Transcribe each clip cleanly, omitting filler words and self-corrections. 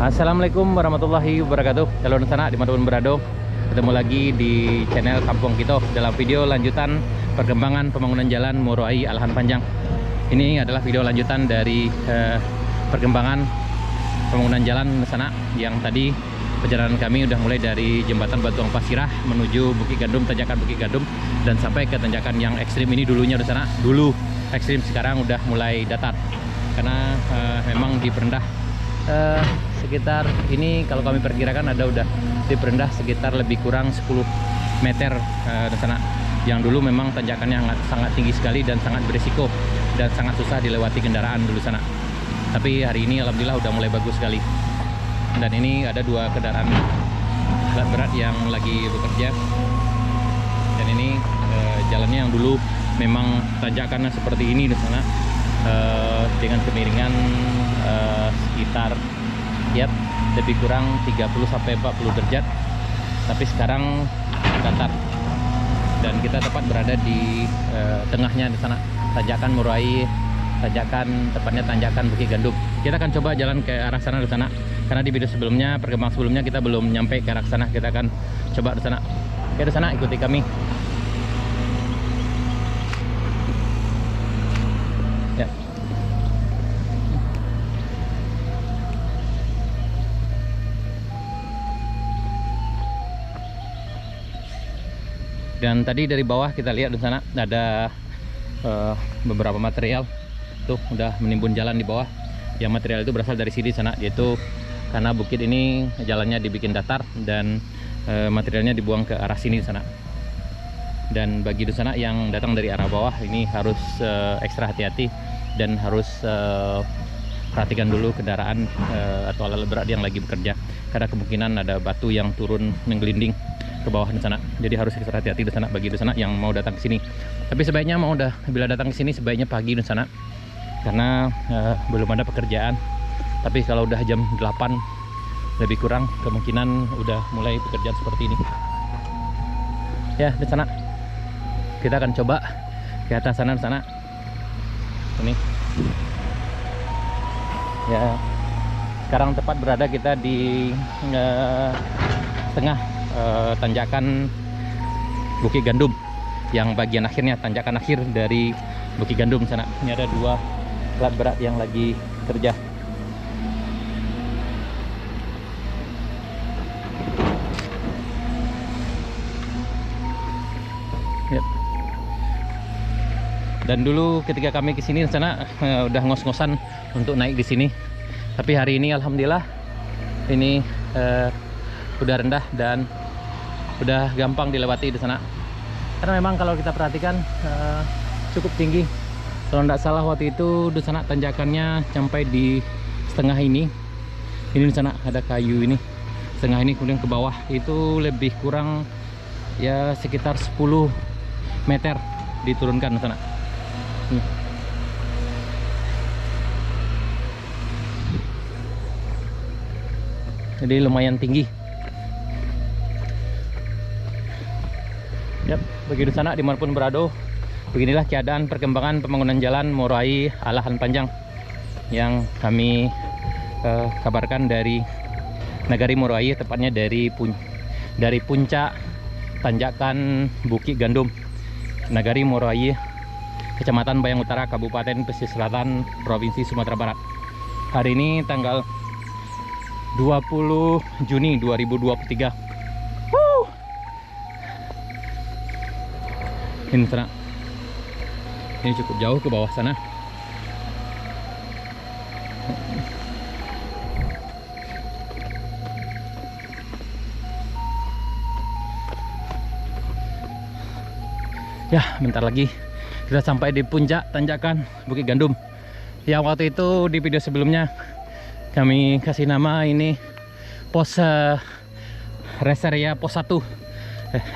Assalamualaikum warahmatullahi wabarakatuh. Halo sana dimanapun berada, ketemu lagi di channel Kampung Kito dalam video lanjutan perkembangan pembangunan jalan Moroai Alahan Panjang. Ini adalah video lanjutan dari perkembangan pembangunan jalan sana yang tadi perjalanan kami udah mulai dari jembatan Batuang Pasirah menuju Bukit Gandum, tanjakan Bukit Gandum, dan sampai ke tanjakan yang ekstrim ini. Dulunya udah sana, dulu ekstrim, sekarang udah mulai datar karena memang diperendah sekitar ini. Kalau kami perkirakan ada udah diperendah sekitar lebih kurang 10 meter di sana, yang dulu memang tanjakannya sangat tinggi sekali dan sangat berisiko dan sangat susah dilewati kendaraan dulu sana. Tapi hari ini alhamdulillah udah mulai bagus sekali. Dan ini ada dua kendaraan berat yang lagi bekerja. Dan ini jalannya yang dulu memang tanjakannya seperti ini di sana, dengan kemiringan sekitar ya lebih kurang 30-40 derajat. Tapi sekarang datar dan kita tepat berada di tengahnya di sana, tanjakan Moroai, tepatnya tanjakan Bukit Gandum. Kita akan coba jalan ke arah sana di sana, karena di video sebelumnya, perkembangan sebelumnya kita belum nyampe ke arah sana. Kita akan coba di sana. Oke, di sana ikuti kami. Ya. Dan tadi dari bawah kita lihat di sana ada beberapa material tuh udah menimbun jalan di bawah. Yang material itu berasal dari sini sana, yaitu karena bukit ini jalannya dibikin datar dan materialnya dibuang ke arah sini sana. Dan bagi di sana yang datang dari arah bawah ini harus ekstra hati-hati dan harus perhatikan dulu kendaraan atau alat berat yang lagi bekerja, karena kemungkinan ada batu yang turun menggelinding ke bawah di sana. Jadi harus ekstra hati-hati di sana bagi di sana yang mau datang ke sini. Tapi sebaiknya bila datang ke sini sebaiknya pagi di sana, karena belum ada pekerjaan. Tapi kalau udah jam 8 lebih kurang, kemungkinan udah mulai pekerjaan seperti ini. Ya, di sana kita akan coba ke atas sana, di sana. Ini. Ya, sekarang tepat berada kita di tengah tanjakan Bukit Gandum, yang bagian akhirnya, tanjakan akhir dari Bukit Gandum sana. Ini ada dua alat berat yang lagi kerja. Yep. Dan dulu ketika kami kesini sana udah ngos-ngosan untuk naik di sini. Tapi hari ini alhamdulillah ini udah rendah dan udah gampang dilewati di sana. Karena memang kalau kita perhatikan cukup tinggi. Kalau tidak salah waktu itu di sana tanjakannya sampai di setengah ini. Ini di sana ada kayu ini. Setengah ini, kemudian ke bawah itu lebih kurang ya sekitar 10 meter diturunkan di sana. Jadi lumayan tinggi. Yap, begitu sana dimanapun berada. Beginilah keadaan perkembangan pembangunan jalan Moroai Alahan Panjang yang kami kabarkan dari Nagari Moroai, tepatnya dari puncak tanjakan Bukit Gandum, Nagari Moroai, Kecamatan Bayang Utara, Kabupaten Pesisir Selatan, Provinsi Sumatera Barat. Hari ini tanggal 20 Juni 2023. Ini sana. Ini cukup jauh ke bawah sana. Ya, bentar lagi kita sampai di puncak tanjakan Bukit Gandum. Yang waktu itu di video sebelumnya kami kasih nama ini pos rest area pos 1.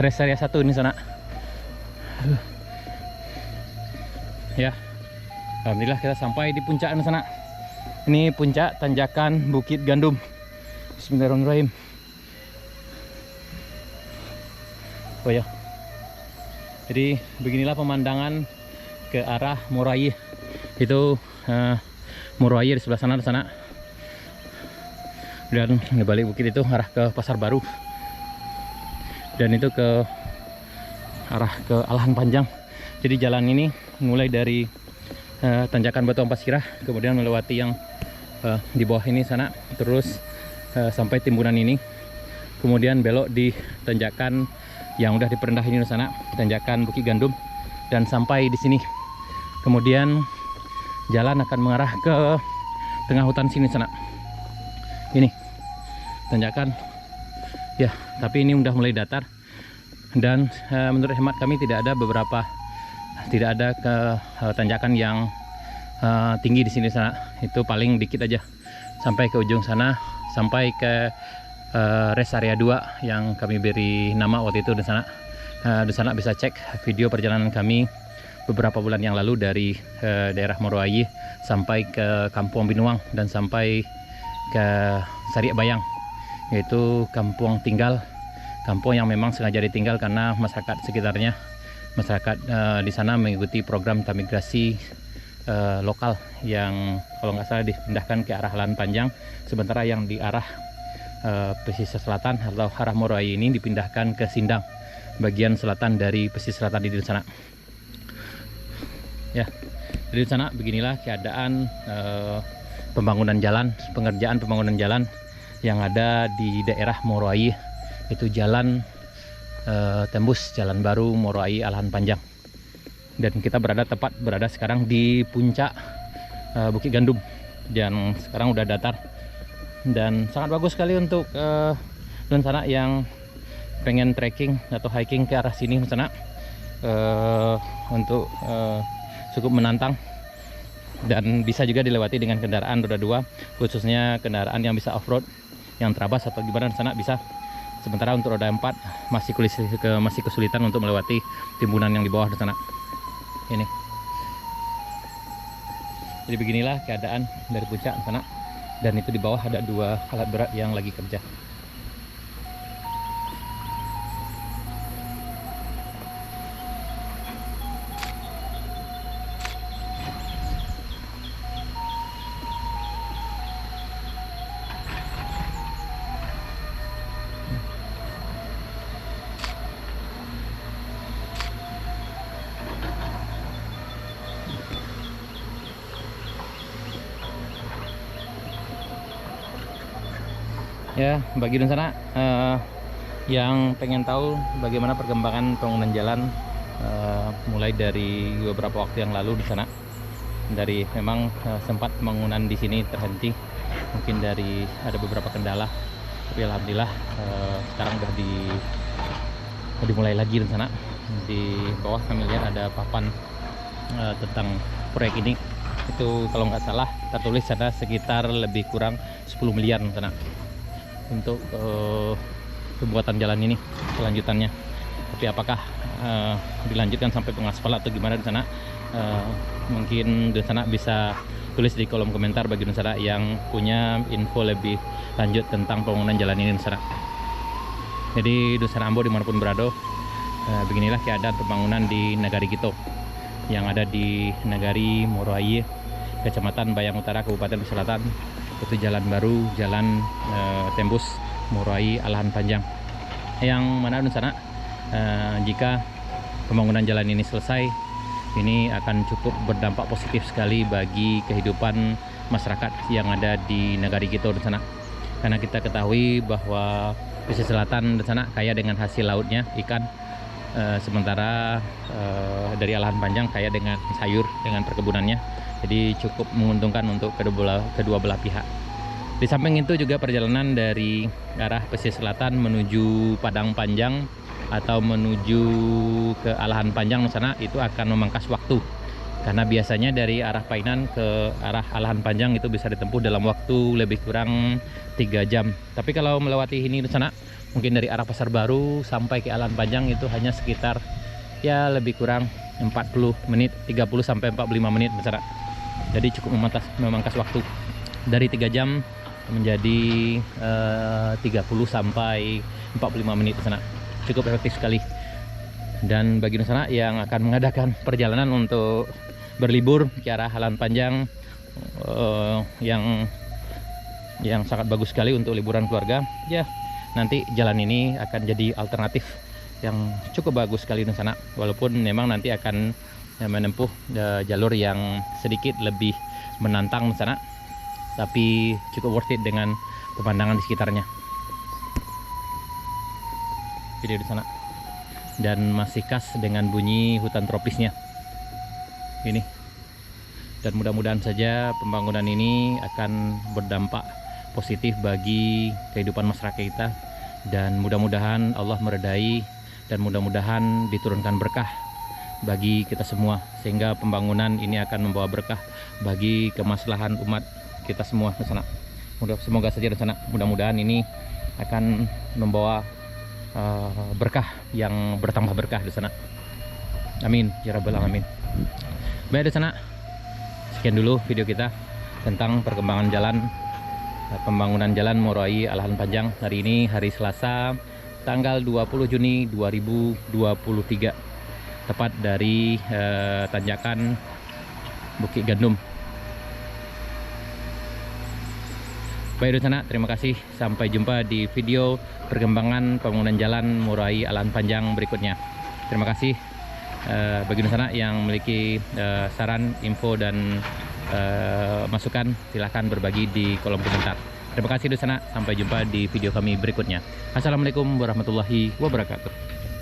Rest area 1 ini sana. Ya, alhamdulillah kita sampai di puncak sana. Ini puncak tanjakan Bukit Gandum. Bismillahirrahmanirrahim. Oh ya, jadi beginilah pemandangan ke arah Moroai. Itu Moroai di sebelah sana, di Dan di balik bukit itu arah ke Pasar Baru, dan itu ke arah ke Alahan Panjang. Jadi jalan ini mulai dari tanjakan Batu Ampas Sirah, kemudian melewati yang di bawah ini sana, terus sampai timbunan ini, kemudian belok di tanjakan yang udah diperendah ini sana, tanjakan Bukit Gandum, dan sampai di sini. Kemudian jalan akan mengarah ke tengah hutan sini sana. Ini tanjakan ya, tapi ini udah mulai datar, dan menurut hemat kami tidak ada ke tanjakan yang tinggi di sini sana. Itu paling dikit aja sampai ke ujung sana, sampai ke rest area 2 yang kami beri nama waktu itu di sana. Di sana bisa cek video perjalanan kami beberapa bulan yang lalu dari daerah Moroayi sampai ke Kampung Binuang dan sampai ke Sariak Bayang, yaitu kampung tinggal, kampung yang memang sengaja ditinggal karena masyarakat sekitarnya, masyarakat di sana mengikuti program transmigrasi lokal yang kalau nggak salah dipindahkan ke arah Alahan Panjang, sementara yang di arah pesisir selatan atau arah Moroayi ini dipindahkan ke Sindang, bagian selatan dari pesisir selatan di sana. Ya, jadi di sana beginilah keadaan pembangunan jalan, pengerjaan pembangunan jalan yang ada di daerah Moroayi. Itu jalan tembus Jalan Baru Moroayi Alahan Panjang. Dan kita tepat berada sekarang di puncak Bukit Gandum, dan sekarang udah datar dan sangat bagus sekali untuk dan sana yang pengen trekking atau hiking ke arah sini sana, untuk cukup menantang dan bisa juga dilewati dengan kendaraan roda 2, khususnya kendaraan yang bisa off-road, yang terabas atau gimana di sana bisa. Sementara untuk roda 4 masih kesulitan untuk melewati timbunan yang di bawah di sana. Ini. Jadi beginilah keadaan dari puncak di sana, dan itu di bawah ada 2 alat berat yang lagi kerja. Ya, bagi di sana yang pengen tahu bagaimana perkembangan pembangunan jalan mulai dari beberapa waktu yang lalu di sana, dari memang sempat pembangunan di sini terhenti, mungkin dari ada beberapa kendala, tapi alhamdulillah sekarang udah dimulai lagi di sana. Di bawah kami lihat ada papan tentang proyek ini. Itu kalau nggak salah tertulis ada sekitar lebih kurang 10 miliar di sana untuk pembuatan jalan ini kelanjutannya. Tapi apakah dilanjutkan sampai pengaspal atau gimana di sana, mungkin di sana bisa tulis di kolom komentar bagi di sana yang punya info lebih lanjut tentang pembangunan jalan ini di sana. Jadi di sana Ambo dimanapun berada, beginilah keadaan pembangunan di Nagari Kito yang ada di Nagari Moroayi, Kecamatan Bayang Utara, Kabupaten Selatan. Itu jalan baru, jalan tembus Moroayi Alahan Panjang, yang mana di sana jika pembangunan jalan ini selesai, ini akan cukup berdampak positif sekali bagi kehidupan masyarakat yang ada di Nagari Kito di sana. Karena kita ketahui bahwa pesisir selatan di sana kaya dengan hasil lautnya, ikan, sementara dari Alahan Panjang kaya dengan sayur, dengan perkebunannya. Jadi cukup menguntungkan untuk kedua belah pihak. Di samping itu juga perjalanan dari arah pesisir selatan menuju Padang Panjang atau menuju ke Alahan Panjang sana itu akan memangkas waktu. Karena biasanya dari arah Painan ke arah Alahan Panjang itu bisa ditempuh dalam waktu lebih kurang 3 jam. Tapi kalau melewati ini di sana, mungkin dari arah Pasar Baru sampai ke Alahan Panjang itu hanya sekitar ya lebih kurang 40 menit, 30 sampai 45 menit di sana. Jadi cukup memangkas waktu dari 3 jam menjadi 30 sampai 45 menit di sana. Cukup efektif sekali. Dan bagi di sana yang akan mengadakan perjalanan untuk berlibur ke arah Alahan Panjang, yang yang sangat bagus sekali untuk liburan keluarga. Ya, nanti jalan ini akan jadi alternatif yang cukup bagus sekali di sana, walaupun memang nanti akan menempuh jalur yang sedikit lebih menantang di sana, tapi cukup worth it dengan pemandangan di sekitarnya. Video di sana dan masih khas dengan bunyi hutan tropisnya ini. Dan mudah-mudahan saja pembangunan ini akan berdampak positif bagi kehidupan masyarakat kita, dan mudah-mudahan Allah meredai dan mudah-mudahan diturunkan berkah bagi kita semua, sehingga pembangunan ini akan membawa berkah bagi kemaslahan umat kita semua di sana. Semoga saja di sana, mudah-mudahan ini akan membawa berkah yang bertambah berkah di sana. Amin ya rabbal alamin. Baik di sana, sekian dulu video kita tentang perkembangan pembangunan jalan Moroai Alahan Panjang. Hari ini hari Selasa tanggal 20 Juni 2023, tepat dari tanjakan Bukit Gandum. Baik di sana, terima kasih. Sampai jumpa di video perkembangan pembangunan jalan Moroai Alahan Panjang berikutnya. Terima kasih. Bagi di sana yang memiliki saran, info dan masukan, silahkan berbagi di kolom komentar. Terima kasih di sana. Sampai jumpa di video kami berikutnya. Assalamualaikum warahmatullahi wabarakatuh.